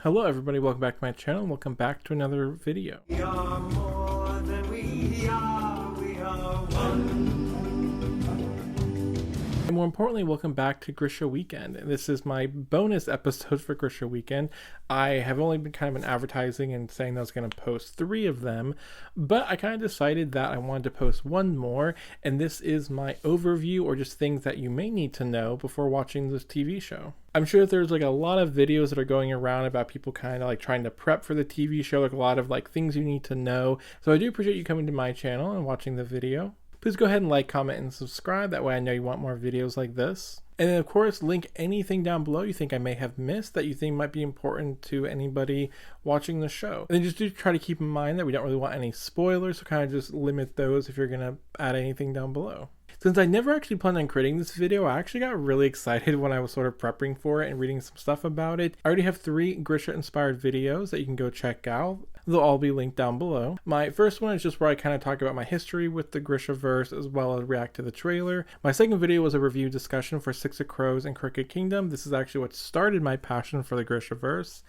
Hello everybody, welcome back to my channel, welcome back to another video. We are more than we are one. And more importantly, welcome back to Grisha Weekend. This is my bonus episode for Grisha Weekend. I have only been kind of advertising and saying that I was going to post 3 of them, but I kind of decided that I wanted to post one more, and this is my overview or just things that you may need to know before watching this TV show. I'm sure that there's like a lot of videos that are going around about people kind of like trying to prep for the TV show, like a lot of like things you need to know. So I do appreciate you coming to my channel and watching the video. Please go ahead and like, comment, and subscribe. That way I know you want more videos like this. And then of course, link anything down below you think I may have missed that you think might be important to anybody watching the show. And then just do try to keep in mind that we don't really want any spoilers, so kind of just limit those if you're gonna add anything down below. Since I never actually planned on creating this video, I actually got really excited when I was sort of prepping for it and reading some stuff about it. I already have 3 Grisha inspired videos that you can go check out. They'll all be linked down below. My first one is just where I kind of talk about my history with the Grishaverse as well as react to the trailer. My second video was a review discussion for Six of Crows and Crooked Kingdom. This is actually what started my passion for the Grishaverse.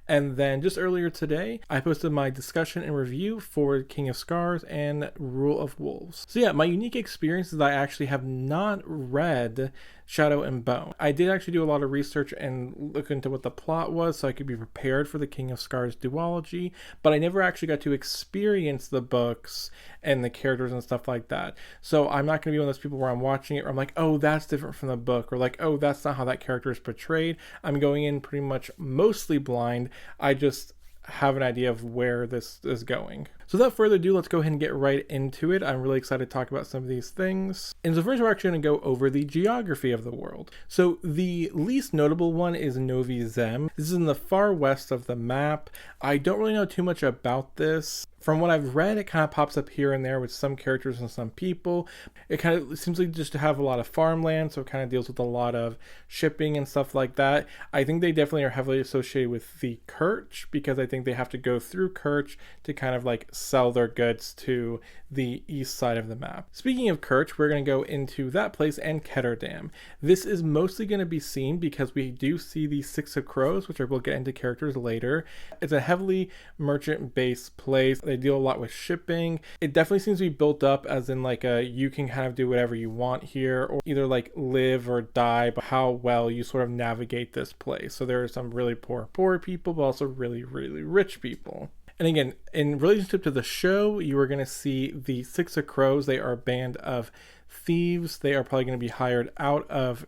And then just earlier today, I posted my discussion and review for King of Scars and Rule of Wolves. So yeah, my unique experience is I actually have not read Shadow and Bone. I did actually do a lot of research and look into what the plot was so I could be prepared for the King of Scars duology, but I never actually got to experience the books and the characters and stuff like that. So I'm not going to be one of those people where I'm watching it where I'm like, oh, that's different from the book, or like, oh, that's not how that character is portrayed. I'm going in pretty much mostly blind. I just have an idea of where this is going. So without further ado, let's go ahead and get right into it. I'm really excited to talk about some of these things. And so first we're actually going to go over the geography of the world. So the least notable one is Novi Zem. This is in the far west of the map. I don't really know too much about this. From what I've read, it kind of pops up here and there with some characters and some people. It kind of seems like just to have a lot of farmland, so it kind of deals with a lot of shipping and stuff like that. I think they definitely are heavily associated with the Kerch, because I think they have to go through Kerch to kind of like sell their goods to the east side of the map. Speaking of Kerch, we're going to go into that place and Ketterdam. This is mostly going to be seen because we do see the Six of Crows, which I will get into characters later. It's a heavily merchant-based place. They deal a lot with shipping. It definitely seems to be built up as in like you can kind of do whatever you want here, or either like live or die, but how well you sort of navigate this place. So there are some really poor people, but also really rich people. And again, in relationship to the show, you are going to see the Six of Crows. They are a band of thieves. They are probably going to be hired out of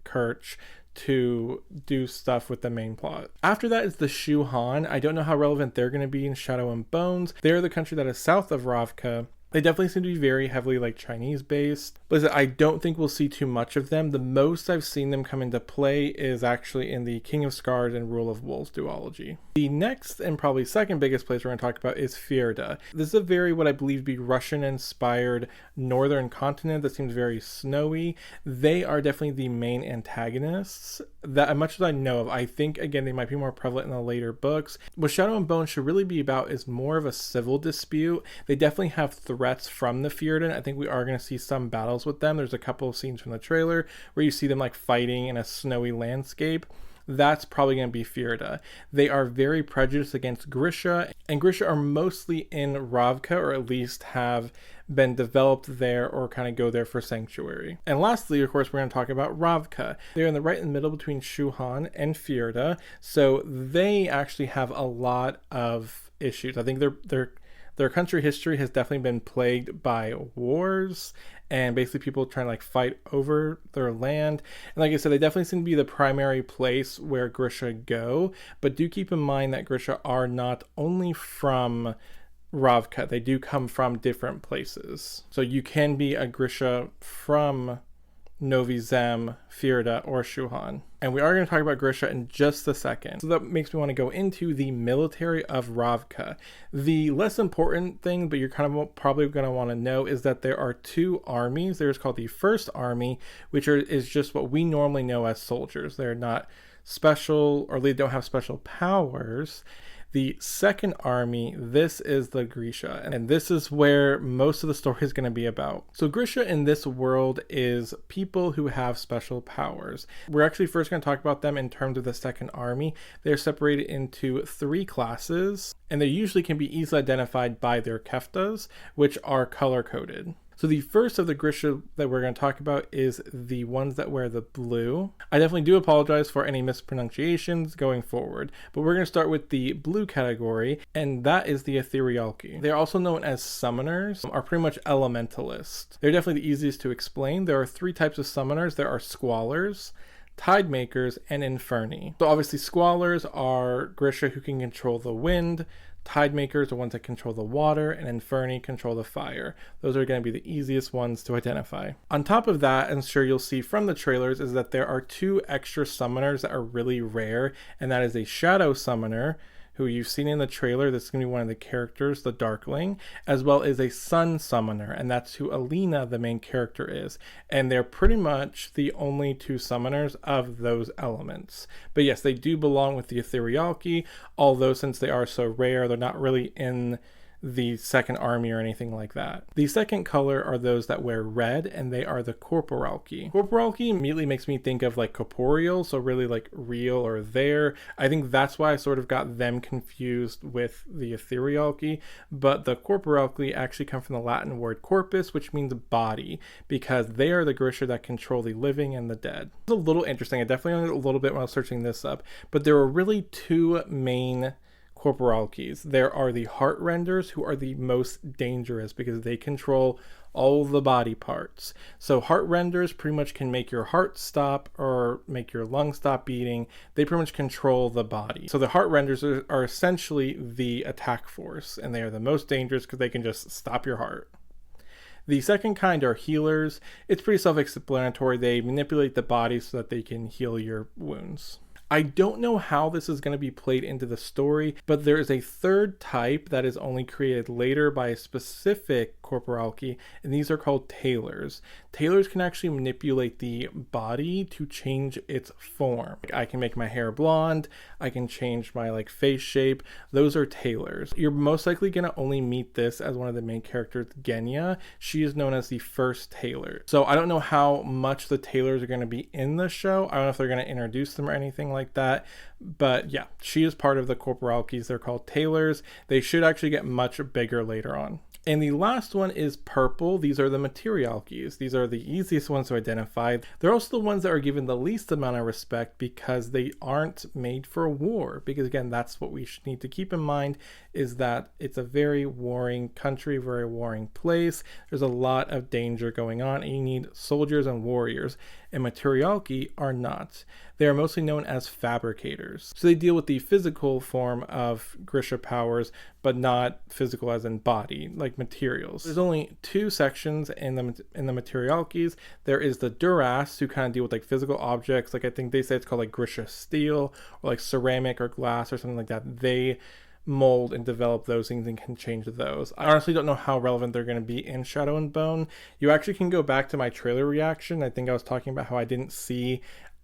Kerch to do stuff with the main plot. After that is the Shu Han. I don't know how relevant they're going to be in Shadow and Bones. They're the country that is south of Ravka. They definitely seem to be very heavily like Chinese based, but I don't think we'll see too much of them. The most I've seen them come into play is actually in the King of Scars and Rule of Wolves duology. The next and probably second biggest place we're going to talk about is Fjerda. This is a very, what I believe to be Russian inspired northern continent that seems very snowy. They are definitely the main antagonists, that as much as I know of. I think again they might be more prevalent in the later books. What Shadow and Bone should really be about is more of a civil dispute. They definitely have threats from the Fjerdan. I think we are going to see some battles with them. There's a couple of scenes from the trailer where you see them like fighting in a snowy landscape. That's probably going to be Fjerda. They are very prejudiced against Grisha, and Grisha are mostly in Ravka, or at least have been developed there or kind of go there for sanctuary. And lastly, of course, we're going to talk about Ravka. They're in the right in the middle between Shu Han and Fjerda, so they actually have a lot of issues. I think their country history has definitely been plagued by wars and basically people trying to like fight over their land. And like I said, they definitely seem to be the primary place where Grisha go, but do keep in mind that Grisha are not only from Ravka, they do come from different places. So you can be a Grisha from Novi Zem, Fjerda, or Shu Han. And we are going to talk about Grisha in just a second. So that makes me want to go into the military of Ravka. The less important thing, but you're kind of probably going to want to know, is that there are 2 armies. There's called the First Army, which is just what we normally know as soldiers. They're not special, or they don't have special powers. The second army, this is the Grisha, and this is where most of the story is going to be about. So Grisha in this world is people who have special powers. We're actually first going to talk about them in terms of the second army. They're separated into 3 classes, and they usually can be easily identified by their keftas, which are color-coded. So the first of the Grisha that we're going to talk about is the ones that wear the blue. I definitely do apologize for any mispronunciations going forward, but we're going to start with the blue category, and that is the Etherealki. They're also known as summoners, are pretty much elementalists. They're definitely the easiest to explain. There are 3 types of summoners. There are squallers, tide makers, and inferni. So obviously squallers are Grisha who can control the wind. Tide makers are ones that control the water, and inferni control the fire. Those are going to be the easiest ones to identify. On top of that, I'm sure you'll see from the trailers, is that there are 2 extra summoners that are really rare, and that is a shadow summoner, who you've seen in the trailer. This is going to be one of the characters, the Darkling, as well as a sun summoner, and that's who Alina, the main character, is. And they're pretty much the only 2 summoners of those elements. But yes, they do belong with the Etherealki, although since they are so rare, they're not really in the second army or anything like that. The second color are those that wear red, and they are the Corporalki. Corporalki immediately makes me think of like corporeal, so really like real or there. I think that's why I sort of got them confused with the Etherealki, but the Corporalki actually come from the Latin word corpus, which means body, because they are the Grisha that control the living and the dead. It's a little interesting. I definitely learned a little bit when I was searching this up, but there are really 2 main Corporalkis. There are the heart renders, who are the most dangerous because they control all the body parts. So heart renders pretty much can make your heart stop or make your lungs stop beating. They pretty much control the body. So the heart renders are essentially the attack force, and they are the most dangerous because they can just stop your heart. The second kind are healers. It's pretty self-explanatory. They manipulate the body so that they can heal your wounds. I don't know how this is going to be played into the story, but there is a third type that is only created later by a specific Corporalki, and these are called tailors. Tailors can actually manipulate the body to change its form. I can make my hair blonde, I can change my face shape. Those are tailors. You're most likely going to only meet this as one of the main characters, Genya. She is known as the first tailor. So I don't know how much the tailors are going to be in the show. I don't know if they're going to introduce them or anything like that, but yeah, she is part of the Corporalkis. They're called tailors. They should actually get much bigger later on. And the last one is purple. These are the Materialkis. These are the easiest ones to identify. They're also the ones that are given the least amount of respect because they aren't made for war. Because again, that's what we should need to keep in mind, is that it's a very warring country, very warring place. There's a lot of danger going on, and you need soldiers and warriors. And Materialki are not. They are mostly known as fabricators. So they deal with the physical form of Grisha powers, but not physical as in body, like materials. There's only 2 sections in the Materialkis. There is the Duras, who kind of deal with physical objects. I think they say it's called Grisha steel, or ceramic or glass or something like that. They mold and develop those things and can change those. I honestly don't know how relevant they're going to be in Shadow and Bone. You actually can go back to my trailer reaction. I think I was talking about how I didn't see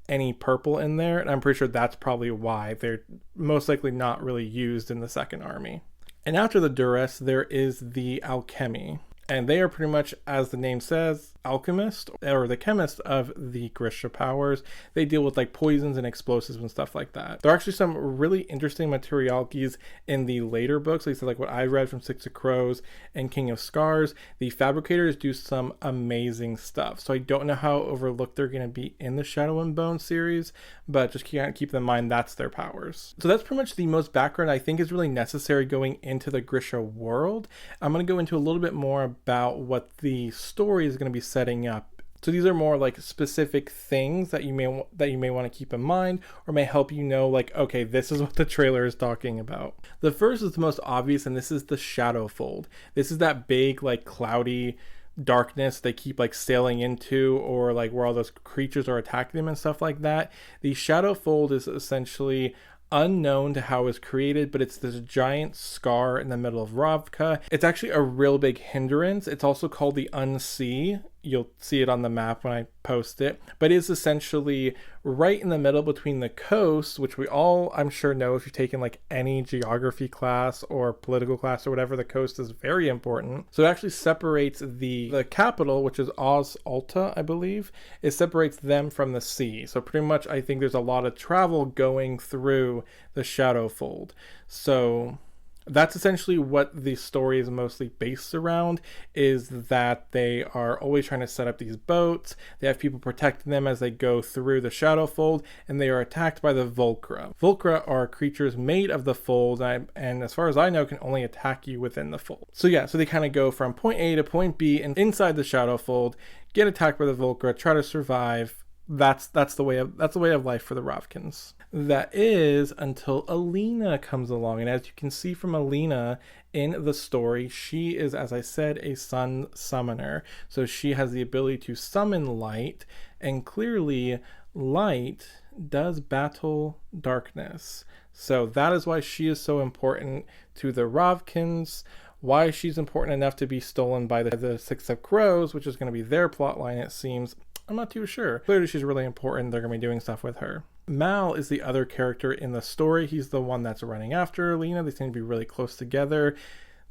any purple in there, and I'm pretty sure that's probably why they're most likely not really used in the second army. And after the Duress, there is the Alchemy. And they are pretty much, as the name says, alchemist, or the chemist of the Grisha powers. They deal with poisons and explosives and stuff like that. There are actually some really interesting Materialkis in the later books, at least what I read from Six of Crows and King of Scars. The fabricators do some amazing stuff. So I don't know how overlooked they're going to be in the Shadow and Bone series, but just keep in mind that's their powers. So that's pretty much the most background I think is really necessary going into the Grisha world. I'm going to go into a little bit more about what the story is going to be setting up. So these are more specific things that you may want to keep in mind, or may help you know okay, this is what the trailer is talking about. The first is the most obvious, and this is the shadow fold. This is that big cloudy darkness they keep sailing into, or where all those creatures are attacking them and stuff like that. The shadow fold is essentially unknown to how it was created, but it's this giant scar in the middle of Ravka. It's actually a real big hindrance. It's also called the Unsea you'll see it on the map when I post it, but it's essentially right in the middle between the coasts, which we all, I'm sure, know if you've taken like any geography class or political class or whatever. The coast is very important. So it actually separates the capital, which is Oz Alta, I believe. It separates them from the sea. So pretty much I think there's a lot of travel going through the Shadowfold. So that's essentially what the story is mostly based around, is that they are always trying to set up these boats. They have people protecting them as they go through the Shadowfold, and they are attacked by the Volcra. Volcra are creatures made of the fold, and as far as I know, can only attack you within the fold. So yeah, so they kind of go from point A to point B, and inside the Shadowfold, get attacked by the Volcra, try to survive. That's the way of life for the Ravkans. That is until Alina comes along, and as you can see from Alina in the story, she is, as I said, a sun summoner. So she has the ability to summon light, and clearly light does battle darkness. So that is why she is so important to the Ravkans. Why she's important enough to be stolen by the Six of Crows, which is going to be their plotline, it seems. I'm not too sure. Clearly she's really important. They're going to be doing stuff with her. Mal is the other character in the story. He's the one that's running after Alina. They seem to be really close together.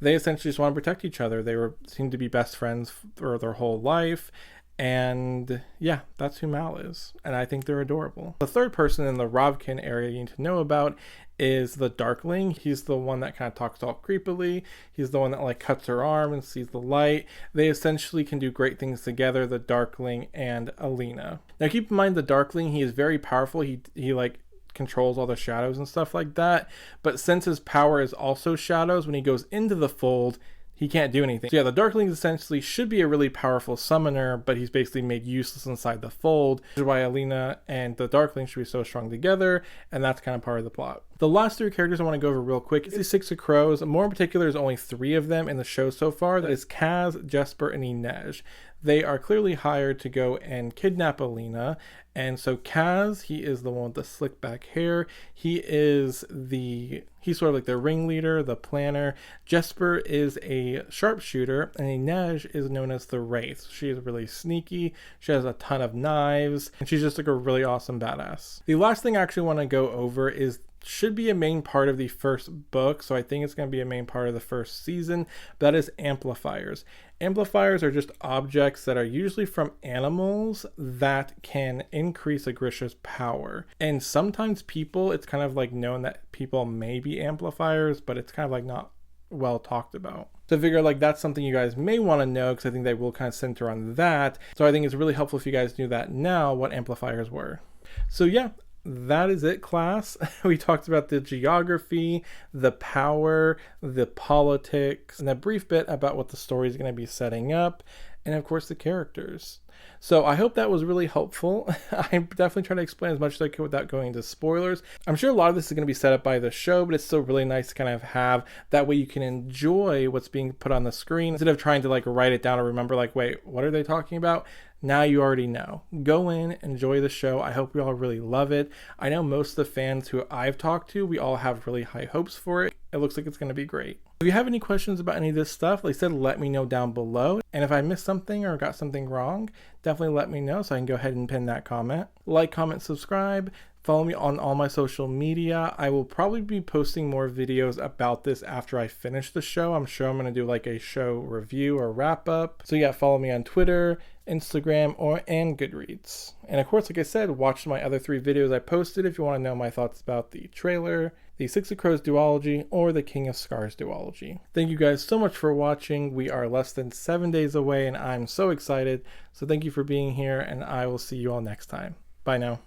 They essentially just want to protect each other. They seem to be best friends for their whole life. And yeah, that's who Mal is. And I think they're adorable. The third person in the Ravkan area you need to know about is the Darkling. He's the one that kind of talks all creepily. He's the one that like cuts her arm and sees the light. They essentially can do great things together, the Darkling and Alina. Now keep in mind, the Darkling, he is very powerful. He like controls all the shadows and stuff like that. But since his power is also shadows, when he goes into the fold, he can't do anything. So yeah, the Darkling essentially should be a really powerful summoner, but he's basically made useless inside the fold, which is why Alina and the Darkling should be so strong together, and that's kind of part of the plot. The last three characters I want to go over real quick is the Six of Crows. More in particular, there's only 3 of them in the show so far. That is Kaz, Jesper, and Inej. They are clearly hired to go and kidnap Alina. And so Kaz, he is the one with the slick back hair. He's sort of like the ringleader, the planner. Jesper is a sharpshooter, and Inej is known as the Wraith. She is really sneaky. She has a ton of knives, and she's just like a really awesome badass. The last thing I actually want to go over should be a main part of the first book, so I think it's going to be a main part of the first season. That is amplifiers. Amplifiers are just objects that are usually from animals that can increase a Grisha's power. And sometimes people, it's kind of like known that people may be amplifiers, but it's kind of like not well talked about. So I figure like that's something you guys may want to know, because I think they will kind of center on that. So I think it's really helpful if you guys knew that now, what amplifiers were. So yeah, that is it, class. We talked about the geography, the power, the politics, and a brief bit about what the story is going to be setting up, and of course the characters. So I hope that was really helpful. I'm definitely trying to explain as much as I could without going into spoilers. I'm sure a lot of this is going to be set up by the show, but it's still really nice to kind of have that way you can enjoy what's being put on the screen instead of trying to like write it down or remember like, wait, what are they talking about? Now you already know. Go in, enjoy the show. I hope we all really love it. I know most of the fans who I've talked to, we all have really high hopes for it. It looks like it's going to be great. If you have any questions about any of this stuff, like I said, let me know down below. And if I missed something or got something wrong, definitely let me know so I can go ahead and pin that comment. Like, comment, subscribe. Follow me on all my social media. I will probably be posting more videos about this after I finish the show. I'm sure I'm going to do like a show review or wrap up. So yeah, follow me on Twitter, Instagram, and Goodreads. And of course, like I said, watch my other 3 videos I posted if you want to know my thoughts about the trailer, the Six of Crows duology, or the King of Scars duology. Thank you guys so much for watching. We are less than 7 days away, and I'm so excited. So thank you for being here, and I will see you all next time. Bye now.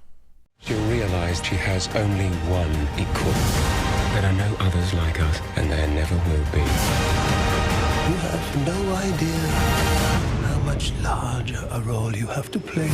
She'll realize she has only one equal. There are no others like us, and there never will be. You have no idea how much larger a role you have to play.